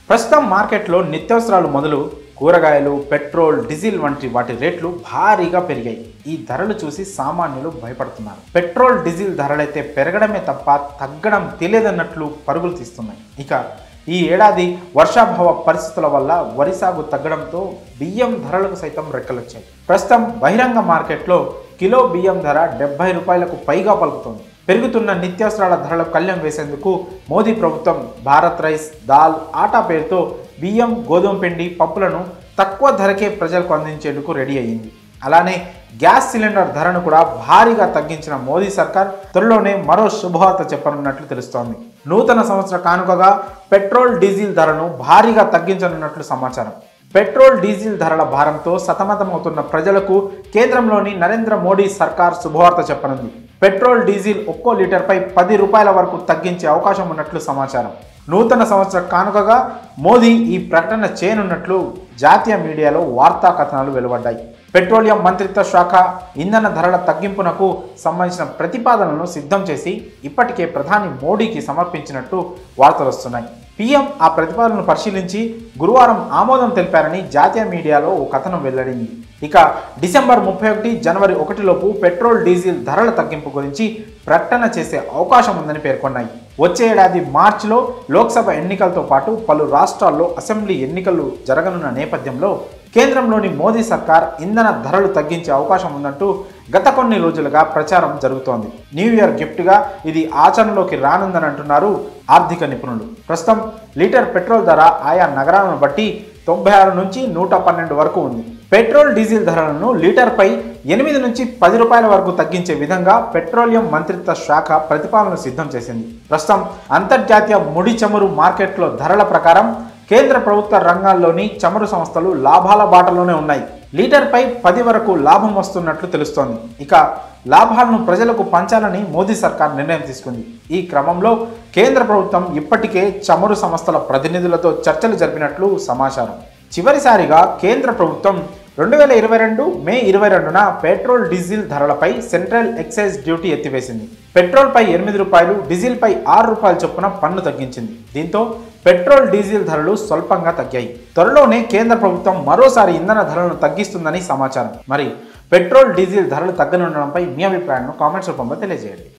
ప్రస్తుతం మార్కెట్లో నిత్యావసరాలు మొదలు కూరగాయలు, పెట్రోల్, డీజిల్ వంటి వాటి రేట్లు భారీగా పెరిగాయి. ఈ ధరలు చూసి సామాన్యులు భయపడుతున్నారు. పెట్రోల్, డీజిల్ ధరలైతే పెరగడమే తప్ప తగ్గడం తెలియదన్నట్లు పరుగులు తీస్తున్నాయి. ఇక ఈ ఏడాది వర్షాభావ పరిస్థితుల వల్ల వరి సాగు తగ్గడంతో బియ్యం ధరలకు సైతం రెక్కలొచ్చాయి. ప్రస్తుతం బహిరంగ మార్కెట్లో కిలో బియ్యం ధర 70 రూపాయలకు పైగా పలుకుతోంది. పెరుగుతున్న నిత్యావసరాల ధరలకు కళ్లెం వేసేందుకు మోదీ ప్రభుత్వం భారత్ రైస్, దాల్, ఆటా పేరుతో బియ్యం, గోధుమ పిండి, పప్పులను తక్కువ ధరకే ప్రజలకు అందించేందుకు రెడీ అయ్యింది. అలానే గ్యాస్ సిలిండర్ ధరను కూడా భారీగా తగ్గించిన మోదీ సర్కార్ త్వరలోనే మరో శుభవార్త చెప్పనున్నట్లు తెలుస్తోంది. నూతన సంవత్సర కానుకగా పెట్రోల్, డీజిల్ ధరను భారీగా తగ్గించనున్నట్లు సమాచారం. పెట్రోల్, డీజిల్ ధరల భారంతో సతమతమవుతున్న ప్రజలకు కేంద్రంలోని నరేంద్ర మోడీ సర్కార్ శుభవార్త చెప్పనుంది. పెట్రోల్, డీజిల్ ఒక్కో లీటర్పై 10 రూపాయల వరకు తగ్గించే అవకాశం ఉన్నట్లు సమాచారం. నూతన సంవత్సర కానుకగా మోదీ ఈ ప్రకటన చేయనున్నట్లు జాతీయ మీడియాలో వార్తా కథనాలు వెలువడ్డాయి. పెట్రోలియం మంత్రిత్వ శాఖ ఇంధన ధరల తగ్గింపునకు సంబంధించిన ప్రతిపాదనలను సిద్ధం చేసి ఇప్పటికే ప్రధాని మోడీకి సమర్పించినట్టు వార్తలు వస్తున్నాయి. పీఎం ఆ ప్రతిపాదనను పరిశీలించి గురువారం ఆమోదం తెలిపారని జాతీయ మీడియాలో ఓ కథనం వెల్లడింది. ఇక డిసెంబర్ 31, జనవరి 1 లోపు పెట్రోల్, డీజిల్ ధరల తగ్గింపు గురించి ప్రకటన చేసే అవకాశం ఉందని పేర్కొన్నాయి. వచ్చే ఏడాది మార్చిలో లోక్సభ ఎన్నికలతో పాటు పలు రాష్ట్రాల్లో అసెంబ్లీ ఎన్నికలు జరగనున్న నేపథ్యంలో కేంద్రంలోని మోదీ సర్కార్ ఇంధన ధరలు తగ్గించే అవకాశం ఉందంటూ గత కొన్ని రోజులుగా ప్రచారం జరుగుతోంది. న్యూ ఇయర్ గిఫ్ట్గా ఇది ఆచరణలోకి రానుందని అంటున్నారు ఆర్థిక నిపుణులు. ప్రస్తుతం లీటర్ పెట్రోల్ ధర ఆయా నగరాలను బట్టి 96 నుంచి 112 వరకు ఉంది. పెట్రోల్, డీజిల్ ధరలను లీటర్పై 8 నుంచి 10 రూపాయల వరకు తగ్గించే విధంగా పెట్రోలియం మంత్రిత్వ శాఖ ప్రతిపాదన సిద్ధం చేసింది. ప్రస్తుతం అంతర్జాతీయ ముడి చమురు మార్కెట్లో ధరల ప్రకారం కేంద్ర ప్రభుత్వ రంగాల్లోని చమురు సంస్థలు లాభాల బాటలోనే ఉన్నాయి. లీటర్పై 10 వరకు లాభం వస్తున్నట్లు తెలుస్తోంది. ఇక లాభాలను ప్రజలకు పంచాలని మోదీ సర్కార్ నిర్ణయం తీసుకుంది. ఈ క్రమంలో కేంద్ర ప్రభుత్వం ఇప్పటికే చమురు సంస్థల ప్రతినిధులతో చర్చలు జరిపినట్లు సమాచారం. చివరిసారిగా కేంద్ర ప్రభుత్వం 2022 మే 22న పెట్రోల్, డీజిల్ ధరలపై సెంట్రల్ ఎక్సైజ్ డ్యూటీ ఎత్తివేసింది. పెట్రోల్పై 8 రూపాయలు, డీజిల్పై 6 రూపాయల చొప్పున పన్ను తగ్గించింది. దీంతో పెట్రోల్, డీజిల్ ధరలు స్వల్పంగా తగ్గాయి. త్వరలోనే కేంద్ర ప్రభుత్వం మరోసారి ఇంధన ధరలను తగ్గిస్తుందని సమాచారం. మరి పెట్రోల్, డీజిల్ ధరలు తగ్గనుండడంపై మీ అభిప్రాయాలను కామెంట్స్ రూపంలో తెలియజేయండి.